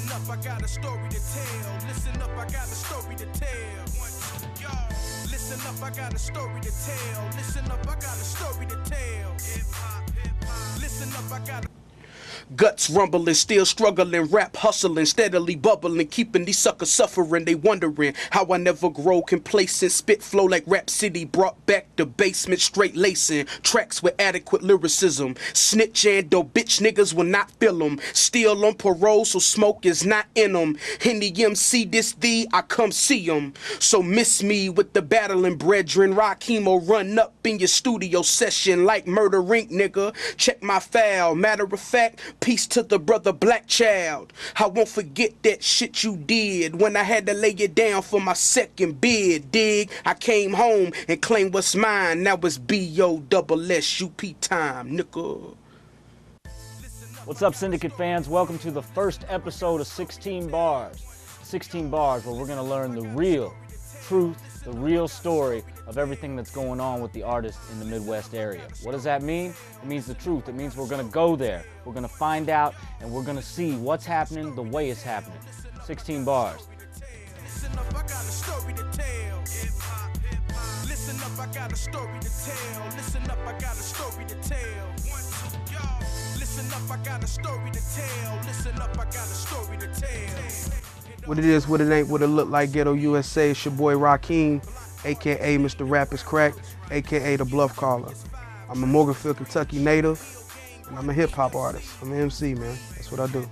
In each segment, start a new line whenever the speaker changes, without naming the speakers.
Listen up, I got a story to tell. Listen up, I got a story to tell. Listen up, I got a story to tell. Listen up, I got a story to tell. Listen up, I got a
Guts rumbling, still struggling, rap hustling, steadily bubbling, keeping these suckers suffering. They wondering how I never grow complacent. Spit flow like Rap City, brought back the basement, straight lacing. Tracks with adequate lyricism. Snitch and dope bitch niggas will not feel them. Still on parole, so smoke is not in them. In the MC this thee, I come see them. So miss me with the battling brethren. Raaqim will run up in your studio session like Murder Inc, nigga. Check my file. Matter of fact, peace to the brother Black Child. I won't forget that shit you did when I had to lay it down for my second bid. Dig, I came home and claimed what's mine. Now it's BOSSUP time, nigga.
What's up, Syndicate fans? Welcome to the first episode of 16 Bars. 16 Bars, where we're going to learn the real truth, the real story of everything that's going on with the artists in the Midwest area. What does that mean? It means the truth. It means we're going to go there. We're going to find out, and we're going to see what's happening the way it's happening. 16 Bars.
Listen up, I got a story to tell. Listen up, I got a story to tell. Listen up, I got a story to tell. Listen up, I got a story to tell. Listen up, I got a story to tell.
What it is, what it ain't, what it look like, Ghetto USA. It's your boy Raaqim, a.k.a. Mr. Rap is Cracked, a.k.a. The Bluff Caller. I'm a Morganfield, Kentucky native, and I'm a hip-hop artist. I'm an MC, man. That's what I do.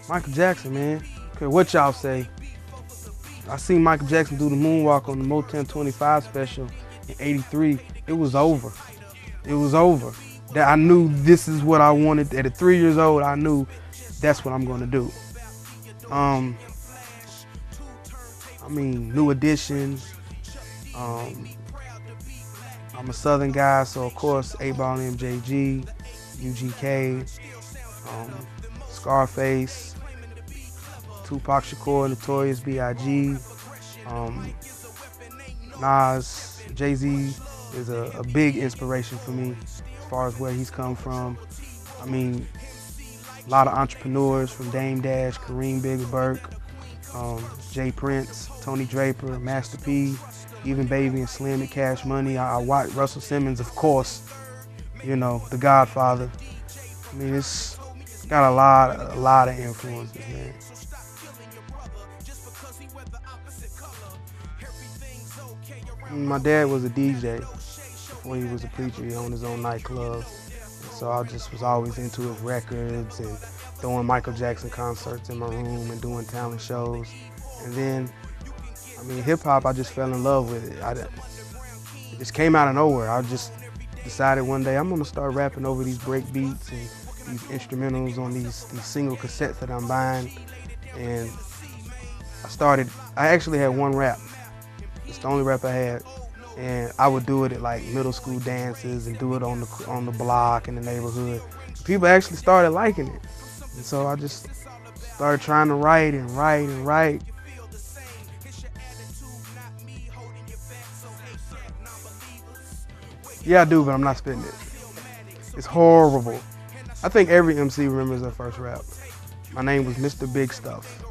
Michael Jackson, man. Okay, what y'all say? I seen Michael Jackson do the moonwalk on the Motown 25 special in '83. It was over. It was over. That I knew this is what I wanted. At 3 years old, I knew that's what I'm gonna do. I mean, New Edition. I'm a Southern guy, so of course, 8-Ball MJG, UGK, Scarface, Tupac Shakur, Notorious B.I.G., Nas, Jay-Z is a big inspiration for me as far as where he's come from. I mean, a lot of entrepreneurs from Dame Dash, Kareem Biggs Burke, Jay Prince, Tony Draper, Master P, even Baby and Slim and Cash Money. I watch Russell Simmons, of course, you know, The Godfather. I mean, it's got a lot of influences, man. My dad was a DJ before he was a preacher. He owned his own nightclub. So I just was always into his records and throwing Michael Jackson concerts in my room and doing talent shows. And then, I mean, hip hop, I just fell in love with it. It just came out of nowhere. I just decided one day I'm gonna start rapping over these break beats and these instrumentals on these single cassettes that I'm buying. And I actually had one rap. It's the only rap I had. And I would do it at like middle school dances and do it on the block in the neighborhood. People actually started liking it. And so I just started trying to write and write and write. Yeah, I do, but I'm not spitting it. It's horrible. I think every MC remembers their first rap. My name was Mr. Big Stuff.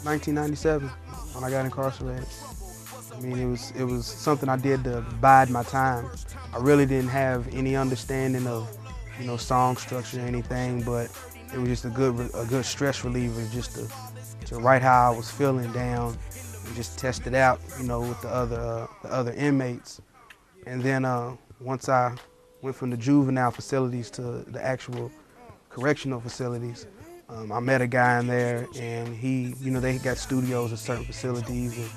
1997, when I got incarcerated. I mean, it was something I did to bide my time. I really didn't have any understanding of, you know, song structure or anything, but it was just a good stress reliever, just to write how I was feeling down and just test it out, you know, with the other inmates. And then once I went from the juvenile facilities to the actual correctional facilities, I met a guy in there, and they got studios at certain facilities, and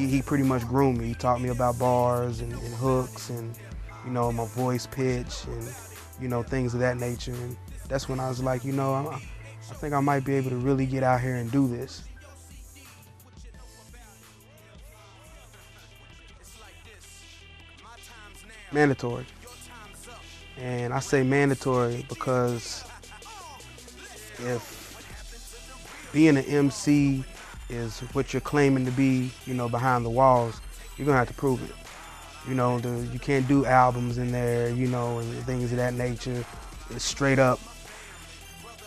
he pretty much groomed me. He taught me about bars and hooks and, you know, my voice pitch and, you know, things of that nature. And that's when I was like, you know, I think I might be able to really get out here and do this. Mandatory. And I say mandatory because if being an MC is what you're claiming to be, you know, behind the walls. You're gonna have to prove it. You know, you can't do albums in there, you know, and things of that nature. It's straight up.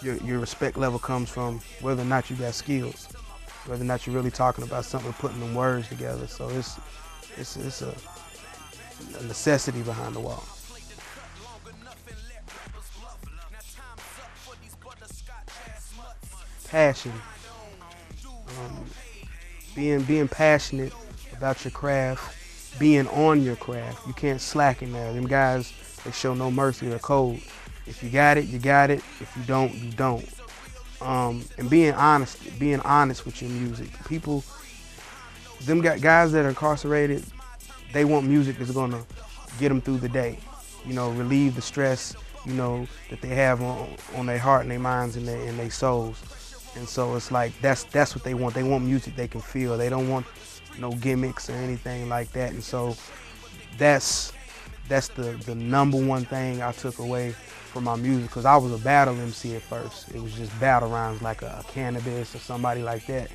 Your respect level comes from whether or not you got skills, whether or not you're really talking about something, putting them words together. So it's a necessity behind the wall. Passion. Being passionate about your craft, being on your craft. You can't slack in there. Them guys, they show no mercy. They're cold. If you got it, you got it. If you don't, you don't. And being honest with your music. People, guys that are incarcerated, they want music that's gonna get them through the day. You know, relieve the stress, you know, that they have on their heart and their minds and their souls. And so it's like that's what they want. They want music they can feel. They don't want no gimmicks or anything like that. And so that's the number one thing I took away from my music, because I was a battle MC at first. It was just battle rhymes like a Cannabis or somebody like that.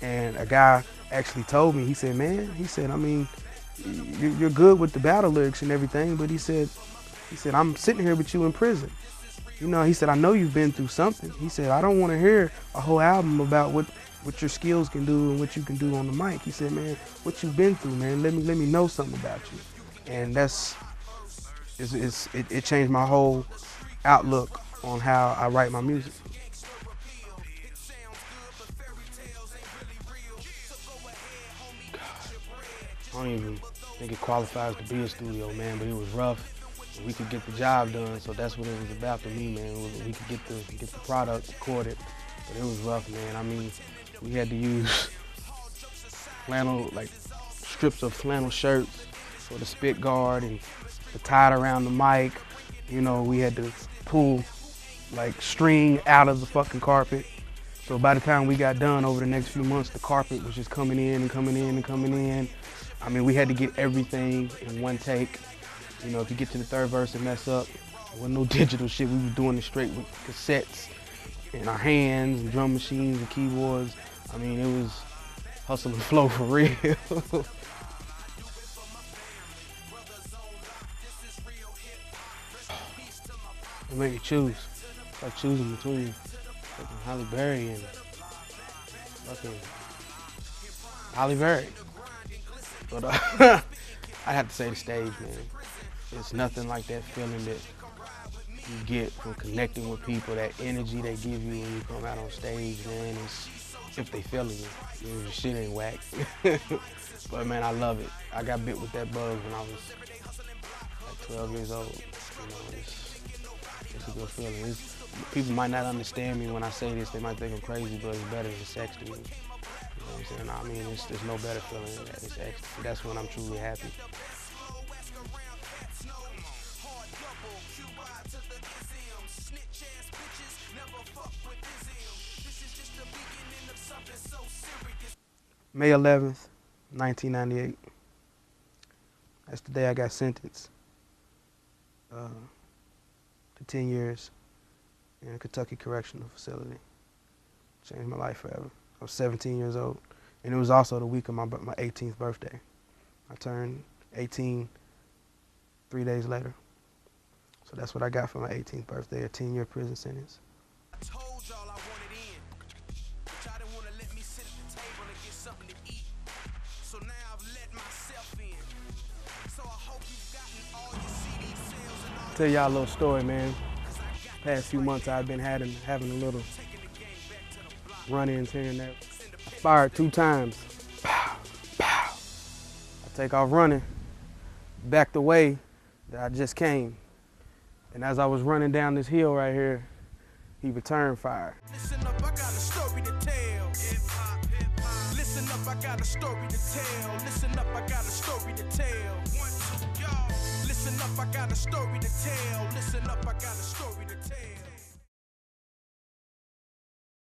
And a guy actually told me, he said, man, he said, I mean, you're good with the battle lyrics and everything, but he said, I'm sitting here with you in prison. You know, he said, I know you've been through something. He said, I don't want to hear a whole album about what your skills can do and what you can do on the mic. He said, man, what you've been through, man, let me know something about you. And it changed my whole outlook on how I write my music. I don't even think it qualifies to be a studio, man, but it was rough. We could get the job done, so that's what it was about to me, man. We could get the product recorded, but it was rough, man. I mean, we had to use flannel, like strips of flannel shirts for the spit guard and to tie it around the mic. You know, we had to pull like string out of the fucking carpet. So by the time we got done over the next few months, the carpet was just coming in and coming in and coming in. I mean, we had to get everything in one take. You know, if you get to the third verse and mess up, there wasn't no digital shit. We were doing it straight with cassettes in our hands and drum machines and keyboards. I mean, it was hustle and flow for real. It made me choose. It's like choosing between fucking Halle Berry and fucking Halle Berry. But I have to say the stage, man. It's nothing like that feeling that you get from connecting with people, that energy they give you when you come out on stage, man. It's, if they feeling you, you know, your shit ain't whack. But man, I love it. I got bit with that bug when I was like 12 years old. You know, it's a good feeling. People might not understand me when I say this. They might think I'm crazy, but it's better than sex to me. You know what I'm saying? I mean, there's no better feeling than that. It's ecstasy. That's when I'm truly happy. May 11th, 1998. That's the day I got sentenced to 10 years in a Kentucky correctional facility. Changed my life forever. I was 17 years old, and it was also the week of my 18th birthday. I turned 18 3 days later. So that's what I got for my 18th birthday, a 10-year prison sentence.
I told y'all I wanted in, but y'all didn't want to let me sit at the table and get something to eat. So now I've let myself in. So I hope you've gotten all your CD sales and all.
Tell y'all a little story, man. Past few months I've been having a little run-ins here and there. I fired 2 times. Pow, pow. I take off running, back the way that I just came. And as I was running down this hill right here, he returned fire.
Listen up, I got a story to tell. Hip-hop, hip-hop. Listen up, I got a story to tell. Listen up, I got a story to tell. 1, 2, y'all. Listen up, I got a story to tell. Listen up, I got a story to tell.